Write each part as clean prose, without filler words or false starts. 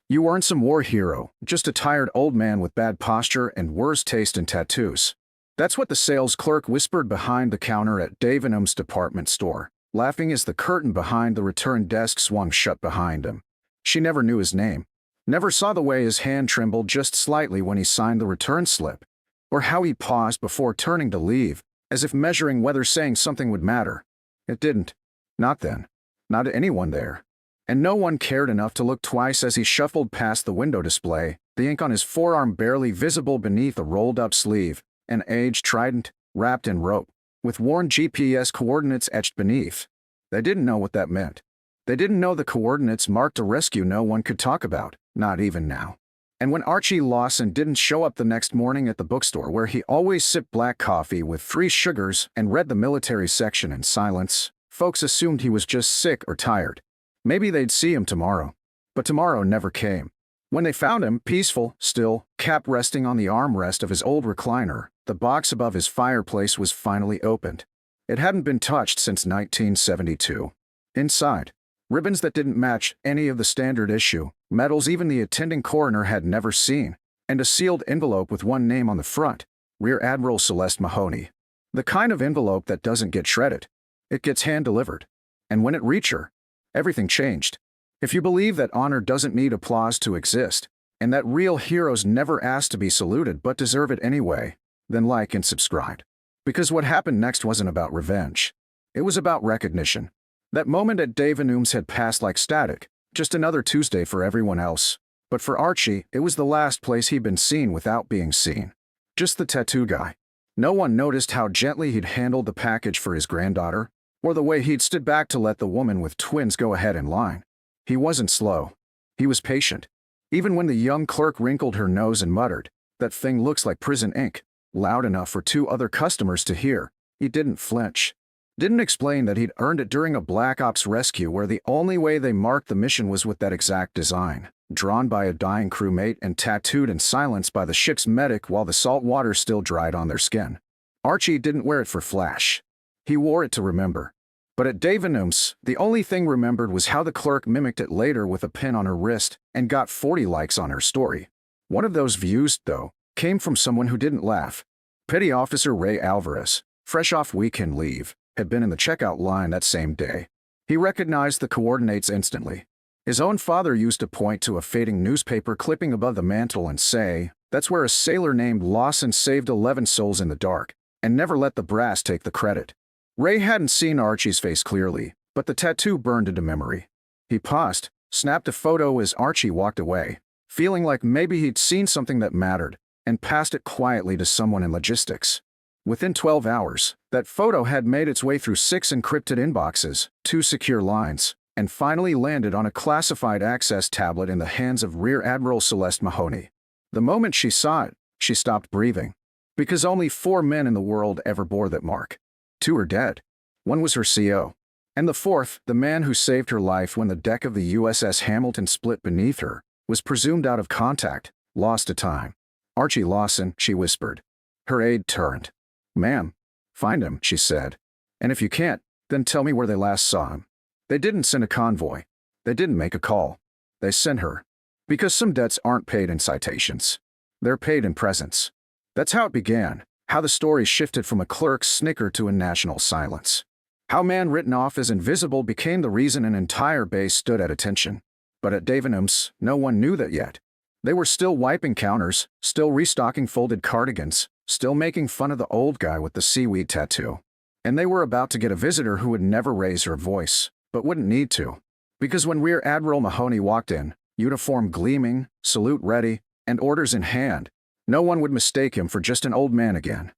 You weren't some war hero, just a tired old man with bad posture and worse taste in tattoos. That's what the sales clerk whispered behind the counter at Davenham's department store, laughing as the curtain behind the return desk swung shut behind him. She never knew his name, never saw the way his hand trembled just slightly when he signed the return slip, or how he paused before turning to leave, as if measuring whether saying something would matter. It didn't. Not then. Not to anyone there. And no one cared enough to look twice as he shuffled past the window display, the ink on his forearm barely visible beneath a rolled-up sleeve, an aged trident, wrapped in rope, with worn GPS coordinates etched beneath. They didn't know what that meant. They didn't know the coordinates marked a rescue no one could talk about, not even now. And when Archie Lawson didn't show up the next morning at the bookstore where he always sipped black coffee with free sugars and read the military section in silence, folks assumed he was just sick or tired. Maybe they'd see him tomorrow. But tomorrow never came. When they found him, peaceful, still, cap resting on the armrest of his old recliner, the box above his fireplace was finally opened. It hadn't been touched since 1972. Inside, ribbons that didn't match any of the standard issue, medals even the attending coroner had never seen, and a sealed envelope with one name on the front, Rear Admiral Celeste Mahoney. The kind of envelope that doesn't get shredded. It gets hand-delivered. And when it reached her, everything changed. If you believe that honor doesn't need applause to exist, and that real heroes never ask to be saluted but deserve it anyway, then like and subscribe. Because what happened next wasn't about revenge. It was about recognition. That moment at Davenham's had passed like static, just another Tuesday for everyone else. But for Archie, it was the last place he'd been seen without being seen. Just the tattoo guy. No one noticed how gently he'd handled the package for his granddaughter, or the way he'd stood back to let the woman with twins go ahead in line. He wasn't slow. He was patient. Even when the young clerk wrinkled her nose and muttered, "That thing looks like prison ink," loud enough for two other customers to hear, he didn't flinch. Didn't explain that he'd earned it during a Black Ops rescue where the only way they marked the mission was with that exact design, drawn by a dying crewmate and tattooed in silence by the ship's medic while the salt water still dried on their skin. Archie didn't wear it for flash. He wore it to remember. But at Davenham's, the only thing remembered was how the clerk mimicked it later with a pin on her wrist and got 40 likes on her story. One of those views, though, came from someone who didn't laugh. Petty Officer Ray Alvarez, fresh off weekend leave, had been in the checkout line that same day. He recognized the coordinates instantly. His own father used to point to a fading newspaper clipping above the mantel and say, "That's where a sailor named Lawson saved 11 souls in the dark, and never let the brass take the credit." Ray hadn't seen Archie's face clearly, but the tattoo burned into memory. He paused, snapped a photo as Archie walked away, feeling like maybe he'd seen something that mattered, and passed it quietly to someone in logistics. Within 12 hours, that photo had made its way through 6 encrypted inboxes, 2 secure lines, and finally landed on a classified access tablet in the hands of Rear Admiral Celeste Mahoney. The moment she saw it, she stopped breathing. Because only 4 men in the world ever bore that mark. 2 are dead. One was her CO. And the 4th, the man who saved her life when the deck of the USS Hamilton split beneath her, was presumed out of contact, lost to time. "Archie Lawson," she whispered. Her aide turned. "Ma'am, find him," she said. "And if you can't, then tell me where they last saw him." They didn't send a convoy. They didn't make a call. They sent her. Because some debts aren't paid in citations. They're paid in presence. That's how it began. How the story shifted from a clerk's snicker to a national silence. How man written off as invisible became the reason an entire base stood at attention. But at Davenham's, no one knew that yet. They were still wiping counters, still restocking folded cardigans, still making fun of the old guy with the seaweed tattoo. And they were about to get a visitor who would never raise her voice, but wouldn't need to. Because when Rear Admiral Mahoney walked in, uniform gleaming, salute ready, and orders in hand, no one would mistake him for just an old man again.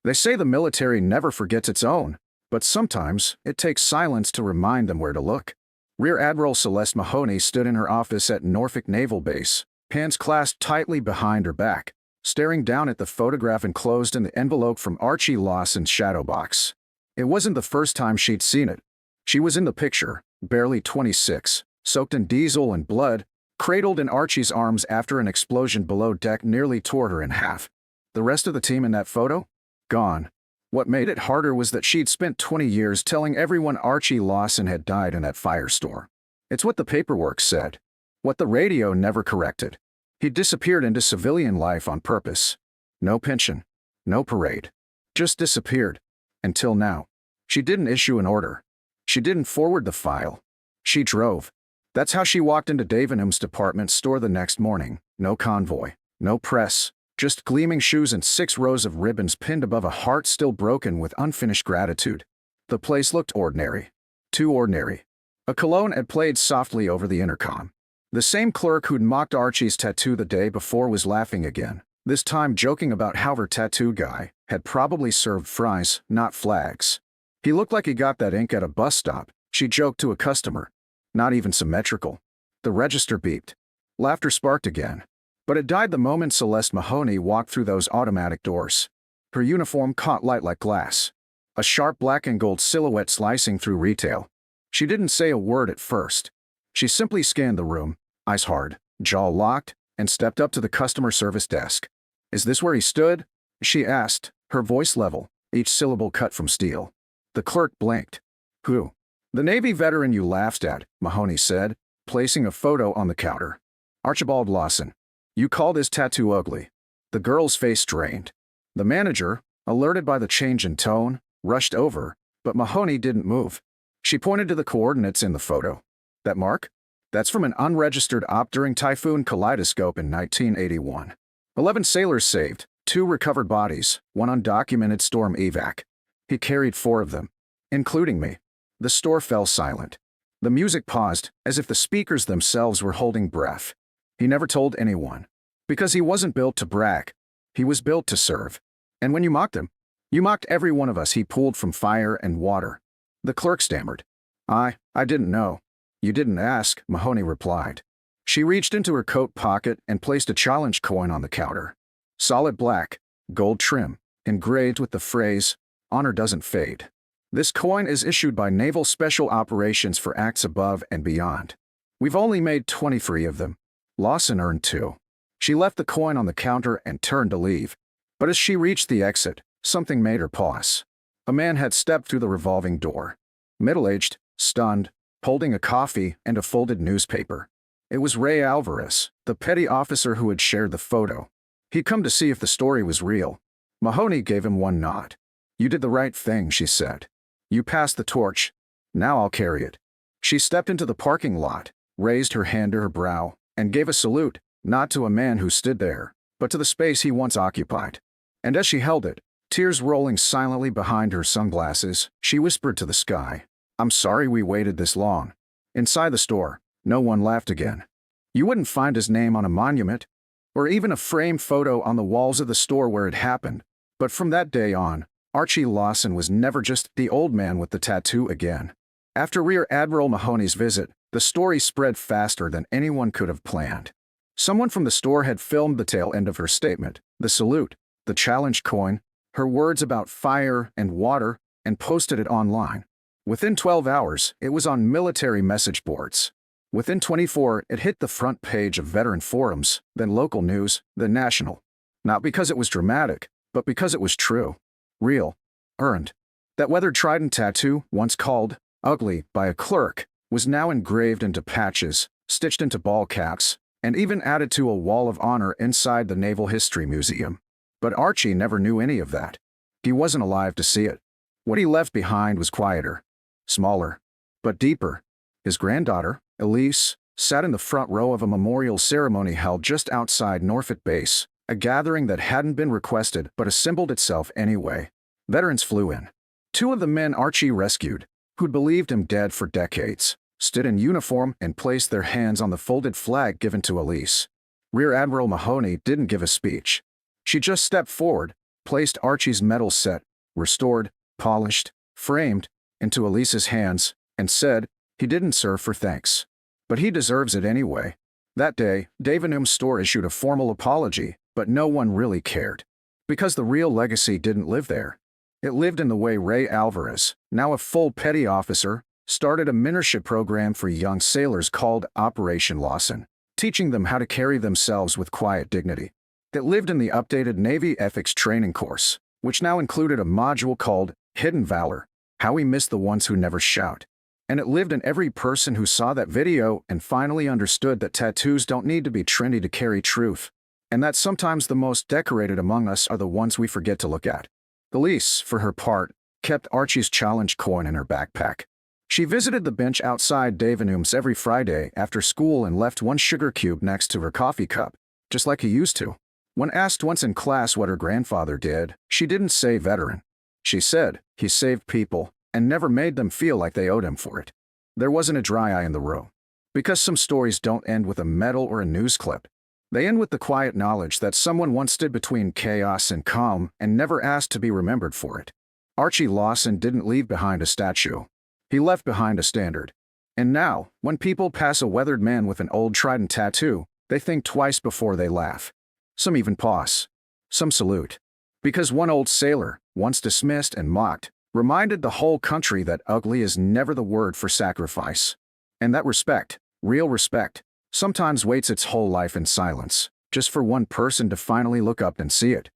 They say the military never forgets its own, but sometimes it takes silence to remind them where to look. Rear Admiral Celeste Mahoney stood in her office at Norfolk Naval Base, hands clasped tightly behind her back, staring down at the photograph enclosed in the envelope from Archie Lawson's shadow box. It wasn't the first time she'd seen it. She was in the picture, barely 26, soaked in diesel and blood, cradled in Archie's arms after an explosion below deck nearly tore her in half. The rest of the team in that photo? Gone. What made it harder was that she'd spent 20 years telling everyone Archie Lawson had died in that firestorm. It's what the paperwork said. what the radio never corrected. He disappeared into civilian life on purpose. No pension. No parade. Just disappeared. Until now. She didn't issue an order. She didn't forward the file. She drove. That's how she walked into Davenham's department store the next morning. No convoy. No press. Just gleaming shoes and 6 rows of ribbons pinned above a heart still broken with unfinished gratitude. The place looked ordinary. Too ordinary. A cologne had played softly over the intercom. The same clerk who'd mocked Archie's tattoo the day before was laughing again, this time joking about how her tattoo guy had probably served fries, not flags. He looked like he got that ink at a bus stop, she joked to a customer. Not even symmetrical. The register beeped. Laughter sparked again. But it died the moment Celeste Mahoney walked through those automatic doors. Her uniform caught light like glass. A sharp black and gold silhouette slicing through retail. She didn't say a word at first. She simply scanned the room, eyes hard, jaw locked, and stepped up to the customer service desk. "Is this where he stood?" she asked, her voice level, each syllable cut from steel. The clerk blinked. "Who?" "The Navy veteran you laughed at," Mahoney said, placing a photo on the counter. "Archibald Lawson. You called his tattoo ugly." The girl's face strained. The manager, alerted by the change in tone, rushed over, but Mahoney didn't move. She pointed to the coordinates in the photo. "That mark? That's from an unregistered op during Typhoon Kaleidoscope in 1981. 11 sailors saved, 2 recovered bodies, 1 undocumented storm evac. He carried 4 of them, including me." The store fell silent. The music paused, as if the speakers themselves were holding breath. He never told anyone. Because he wasn't built to brag. He was built to serve. And when you mocked him, you mocked every one of us he pulled from fire and water. The clerk stammered. I didn't know." "You didn't ask," Mahoney replied. She reached into her coat pocket and placed a challenge coin on the counter. Solid black, gold trim, engraved with the phrase, "Honor doesn't fade." This coin is issued by Naval Special Operations for acts above and beyond. We've only made 23 of them. Lawson earned 2. She left the coin on the counter and turned to leave. But as she reached the exit, something made her pause. A man had stepped through the revolving door. Middle-aged, stunned, holding a coffee and a folded newspaper. It was Ray Alvarez, the petty officer who had shared the photo. He'd come to see if the story was real. Mahoney gave him one nod. "You did the right thing," she said. "You passed the torch. Now I'll carry it." She stepped into the parking lot, raised her hand to her brow, and gave a salute, not to a man who stood there, but to the space he once occupied. And as she held it, tears rolling silently behind her sunglasses, she whispered to the sky, "I'm sorry we waited this long." Inside the store, no one laughed again. You wouldn't find his name on a monument, or even a framed photo on the walls of the store where it happened. But from that day on, Archie Lawson was never just the old man with the tattoo again. After Rear Admiral Mahoney's visit, the story spread faster than anyone could have planned. Someone from the store had filmed the tail end of her statement, the salute, the challenge coin, her words about fire and water, and posted it online. Within 12 hours, it was on military message boards. Within 24, it hit the front page of veteran forums, then local news, then national. Not because it was dramatic, but because it was true. Real. Earned. That weathered trident tattoo, once called ugly by a clerk, was now engraved into patches, stitched into ball caps, and even added to a wall of honor inside the Naval History Museum. But Archie never knew any of that. He wasn't alive to see it. What he left behind was quieter, smaller, but deeper. His granddaughter, Elise, sat in the front row of a memorial ceremony held just outside Norfolk Base, a gathering that hadn't been requested but assembled itself anyway. Veterans flew in. 2 of the men Archie rescued, who'd believed him dead for decades, stood in uniform and placed their hands on the folded flag given to Elise. Rear Admiral Mahoney didn't give a speech. She just stepped forward, placed Archie's medal set, restored, polished, framed, into Elise's hands, and said, "He didn't serve for thanks. But he deserves it anyway." That day, Davenham's store issued a formal apology, but no one really cared. Because the real legacy didn't live there. It lived in the way Ray Alvarez, now a full petty officer, started a mentorship program for young sailors called Operation Lawson, teaching them how to carry themselves with quiet dignity. It lived in the updated Navy Ethics Training course, which now included a module called Hidden Valor, How We Miss the Ones Who Never Shout. And it lived in every person who saw that video and finally understood that tattoos don't need to be trendy to carry truth, and that sometimes the most decorated among us are the ones we forget to look at. Elise, for her part, kept Archie's challenge coin in her backpack. She visited the bench outside Davenham's every Friday after school and left one sugar cube next to her coffee cup, just like he used to. When asked once in class what her grandfather did, she didn't say veteran. She said he saved people and never made them feel like they owed him for it. There wasn't a dry eye in the room. Because some stories don't end with a medal or a news clip. They end with the quiet knowledge that someone once stood between chaos and calm and never asked to be remembered for it. Archie Lawson didn't leave behind a statue. He left behind a standard. And now, when people pass a weathered man with an old trident tattoo, they think twice before they laugh. Some even pause. Some salute. Because one old sailor, once dismissed and mocked, reminded the whole country that ugly is never the word for sacrifice. And that respect, real respect, sometimes waits its whole life in silence, just for one person to finally look up and see it.